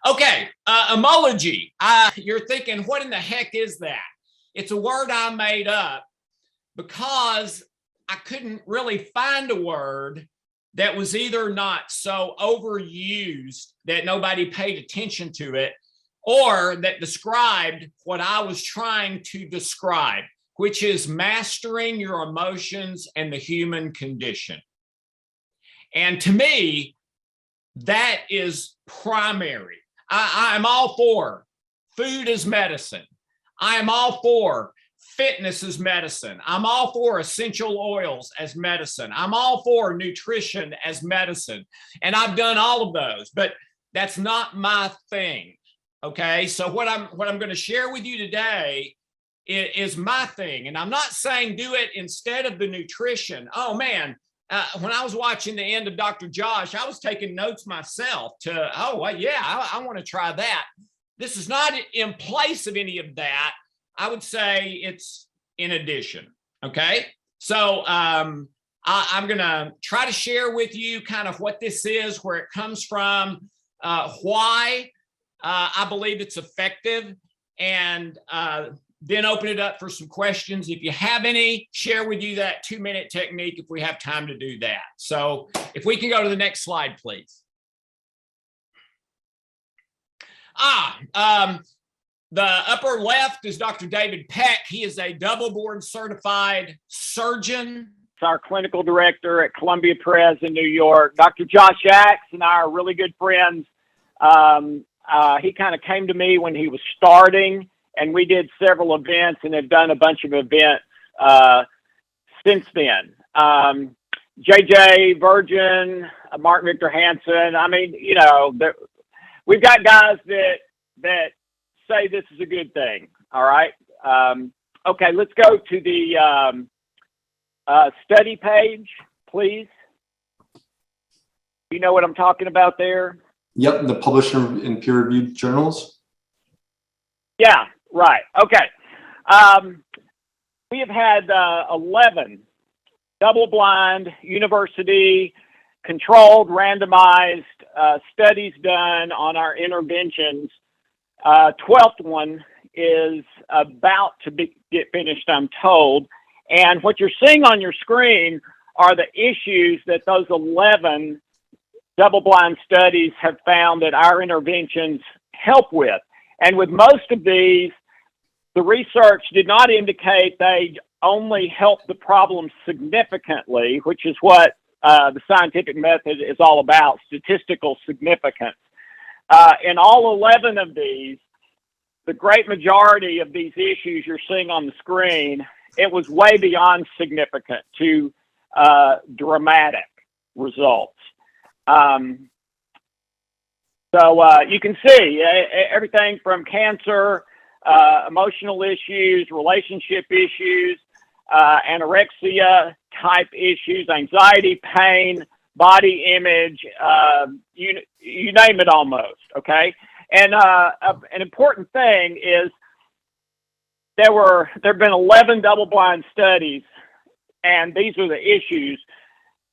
Okay, emoji. You're thinking, what in the heck is that? It's a word I made up because I couldn't really find a word that was either not so overused that nobody paid attention to it, or that described what I was trying to describe, which is mastering your emotions and the human condition. And to me, that is primary. I'm all for food as medicine. I am all for fitness as medicine. I'm all for essential oils as medicine. I'm all for nutrition as medicine. And I've done all of those, but that's not my thing. Okay. So what I'm going to share with you today is my thing. And I'm not saying do it instead of the nutrition. Oh man. When I was watching the end of Dr. Josh, I was taking notes myself to, I want to try that. This is not in place of any of that. I would say it's in addition. Okay. So I'm going to try to share with you kind of what this is, where it comes from, why I believe it's effective, and then open it up for some questions. If you have any, share with you that 2-minute technique if we have time to do that. So if we can go to the next slide, please. The upper left is Dr. David Peck. He is a double board certified surgeon. It's our clinical director at Columbia Pres in New York. Dr. Josh Axe and I are really good friends. He kind of came to me when he was starting, and we did several events and have done a bunch of events since then. JJ Virgin, Mark Victor Hansen. I mean, we've got guys that say this is a good thing. All right. Okay, let's go to the study page, please. You know what I'm talking about there? Yep, the published in peer-reviewed journals. Yeah, right. Okay. We have had 11 double-blind, university-controlled, randomized studies done on our interventions. 12th one is about to get finished, I'm told. And what you're seeing on your screen are the issues that those 11 double-blind studies have found that our interventions help with. And with most of these, the research did not indicate they only help the problem significantly, which is what the scientific method is all about, statistical significance. In all 11 of these, the great majority of these issues you're seeing on the screen, it was way beyond significant to dramatic results. So you can see everything from cancer, emotional issues, relationship issues, anorexia type issues, anxiety, pain, body image, you name it almost, okay? And an important thing is there have been 11 double-blind studies, and these are the issues.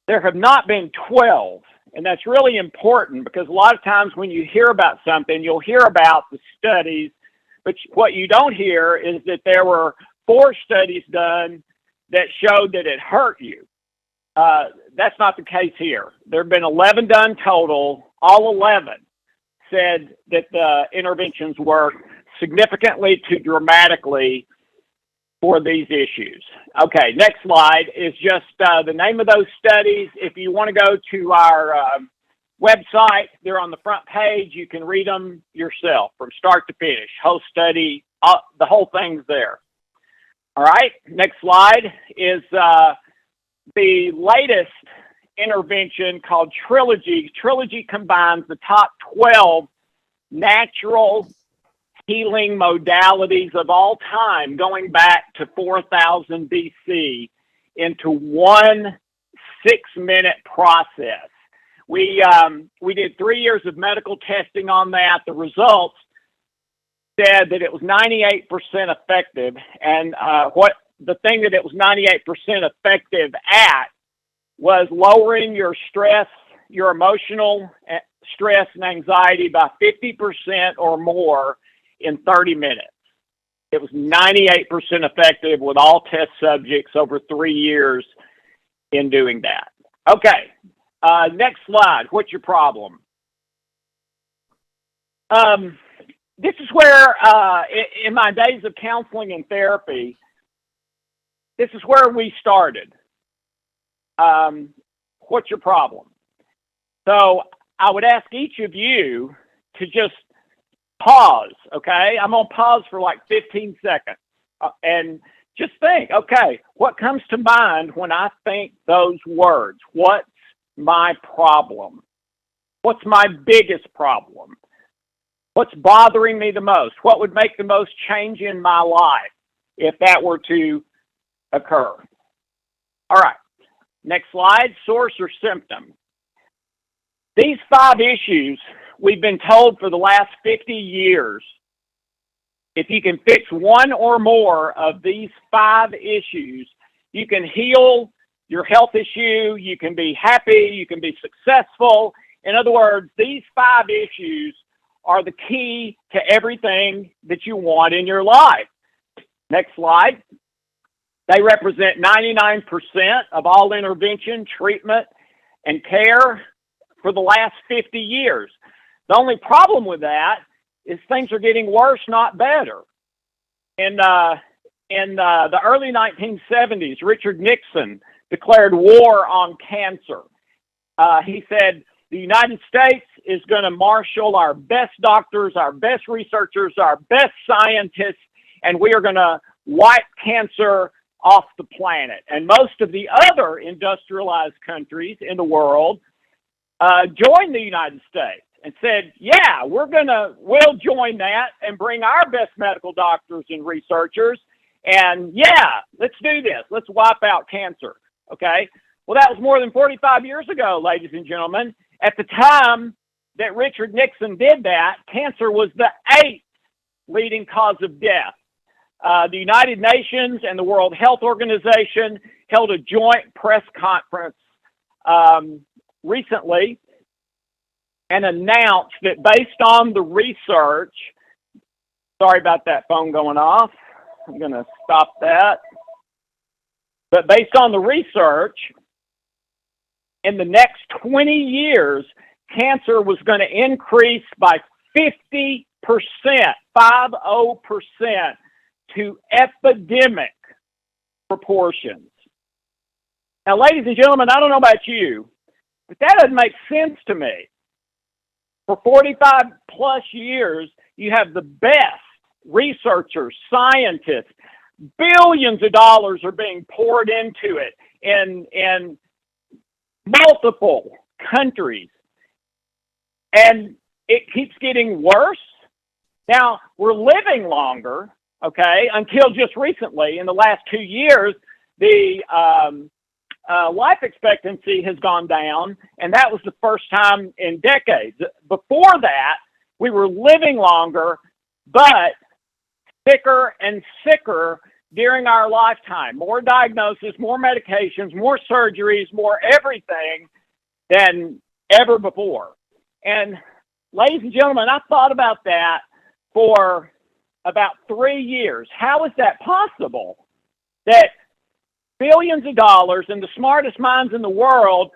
There have not been 12, and that's really important because a lot of times when you hear about something, you'll hear about the studies, but what you don't hear is that there were 4 studies done that showed that it hurt you. That's not the case here. There have been 11 done total. All 11 said that the interventions work significantly to dramatically for these issues. Okay, next slide is just the name of those studies. If you want to go to our website, they're on the front page. You can read them yourself from start to finish. Whole study, the whole thing's there. All right, next slide is the latest intervention called Trilogy. Trilogy combines the top 12 natural healing modalities of all time, going back to 4000 BC, into one 6-minute process. We did 3 years of medical testing on that. The results said that it was 98% effective, and what the thing that it was 98% effective at was lowering your stress your emotional stress and anxiety by 50% or more in 30 minutes. It was 98% effective with all test subjects over 3 years in doing that. Okay, next slide. What's your problem? This is where, in my days of counseling and therapy, this is where we started. What's your problem? So I would ask each of you to just pause, okay? I'm going to pause for like 15 seconds and just think, okay, what comes to mind when I think those words? What's my problem? What's my biggest problem? What's bothering me the most? What would make the most change in my life if that were to occur? All right, next slide, source or symptom. These 5 issues we've been told for the last 50 years, if you can fix one or more of these 5 issues, you can heal your health issue, you can be happy, you can be successful. In other words, these 5 issues are the key to everything that you want in your life. Next slide. They represent 99% of all intervention, treatment, and care for the last 50 years. The only problem with that is things are getting worse, not better. In the early 1970s, Richard Nixon declared war on cancer. He said, the United States is going to marshal our best doctors, our best researchers, our best scientists, and we are going to wipe cancer off the planet. And most of the other industrialized countries in the world joined the United States and said, yeah, we'll join that and bring our best medical doctors and researchers. And yeah, let's do this. Let's wipe out cancer. Okay. Well, that was more than 45 years ago, ladies and gentlemen. At the time that Richard Nixon did that, cancer was the 8th leading cause of death. The United Nations and the World Health Organization held a joint press conference recently and announced that based on the research, sorry about that phone going off, I'm going to stop that. But based on the research, in the next 20 years, cancer was going to increase by 50%, 50%, to epidemic proportions. Now, ladies and gentlemen, I don't know about you, but that doesn't make sense to me. For 45 plus years, you have the best researchers, scientists, billions of dollars are being poured into it in multiple countries. And it keeps getting worse. Now, we're living longer, okay, until just recently, in the last 2 years, the life expectancy has gone down, and that was the first time in decades. Before that, we were living longer, but sicker and sicker during our lifetime. More diagnoses, more medications, more surgeries, more everything than ever before. And ladies and gentlemen, I thought about that for about 3 years. How is that possible? That billions of dollars and the smartest minds in the world,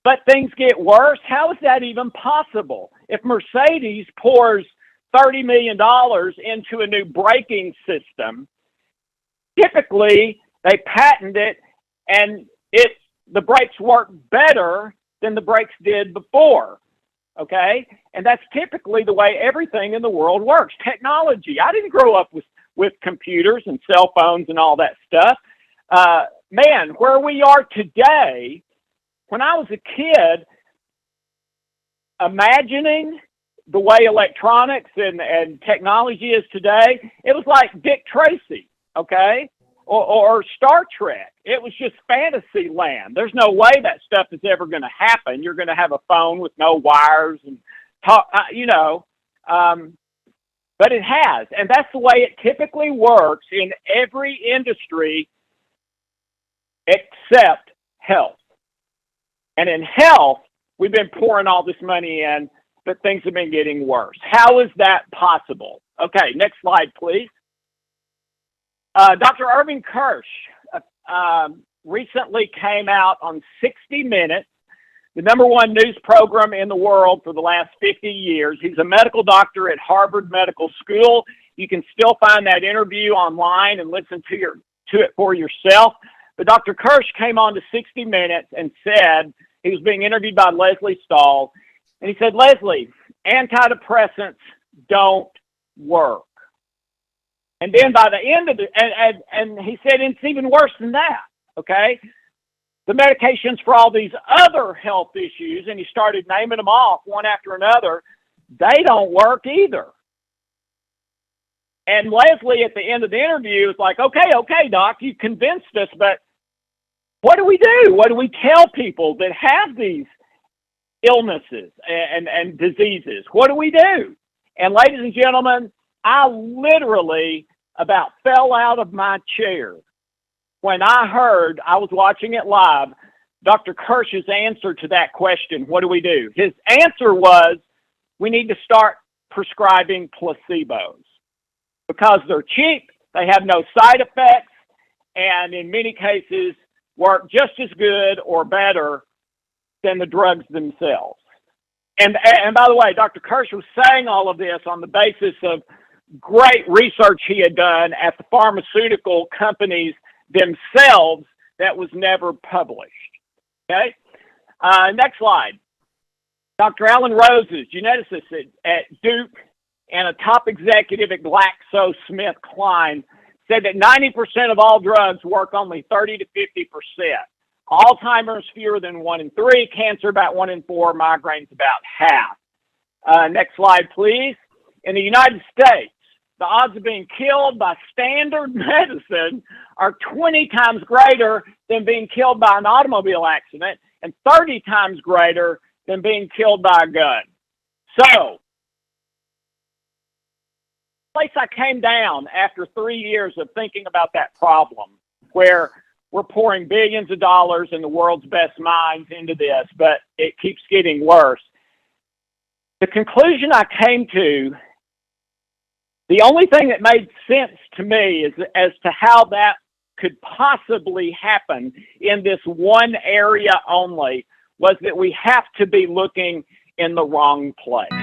but things get worse? How is that even possible? If Mercedes pours $30 million into a new braking system, typically they patent it and the brakes work better than the brakes did before. Okay? And that's typically the way everything in the world works. Technology. I didn't grow up with computers and cell phones and all that stuff. Man, where we are today, when I was a kid, imagining the way electronics and technology is today, it was like Dick Tracy, okay? Or Star Trek. It was just fantasy land. There's no way that stuff is ever going to happen. You're going to have a phone with no wires and talk, but it has. And that's the way it typically works in every industry except health. And in health, we've been pouring all this money in, but things have been getting worse. How is that possible? Okay, next slide, please. Dr. Irving Kirsch recently came out on 60 Minutes, the #1 news program in the world for the last 50 years. He's a medical doctor at Harvard Medical School. You can still find that interview online and listen to it for yourself. But Dr. Kirsch came on to 60 Minutes and said, he was being interviewed by Leslie Stahl, and he said, Leslie, antidepressants don't work. And then by the end of and he said it's even worse than that, okay? The medications for all these other health issues, and he started naming them off one after another, they don't work either. And Leslie at the end of the interview was like, okay, doc, you convinced us, but what do we do? What do we tell people that have these illnesses and diseases? What do we do? And ladies and gentlemen, I literally about fell out of my chair when I heard, I was watching it live, Dr. Kirsch's answer to that question, what do we do? His answer was, we need to start prescribing placebos because they're cheap, they have no side effects, and in many cases work just as good or better than the drugs themselves. And by the way, Dr. Kirsch was saying all of this on the basis of great research he had done at the pharmaceutical companies themselves that was never published. Okay? Next slide. Dr. Alan Rose, geneticist at Duke and a top executive at GlaxoSmithKline, said that 90% of all drugs work only 30 to 50%. Alzheimer's fewer than 1 in 3, cancer about 1 in 4, migraines about half. Next slide, please. In the United States, the odds of being killed by standard medicine are 20 times greater than being killed by an automobile accident and 30 times greater than being killed by a gun. So, the place I came down after 3 years of thinking about that problem, where we're pouring billions of dollars and the world's best minds into this, but it keeps getting worse. The conclusion I came to, the only thing that made sense to me is as to how that could possibly happen in this one area only was that we have to be looking in the wrong place.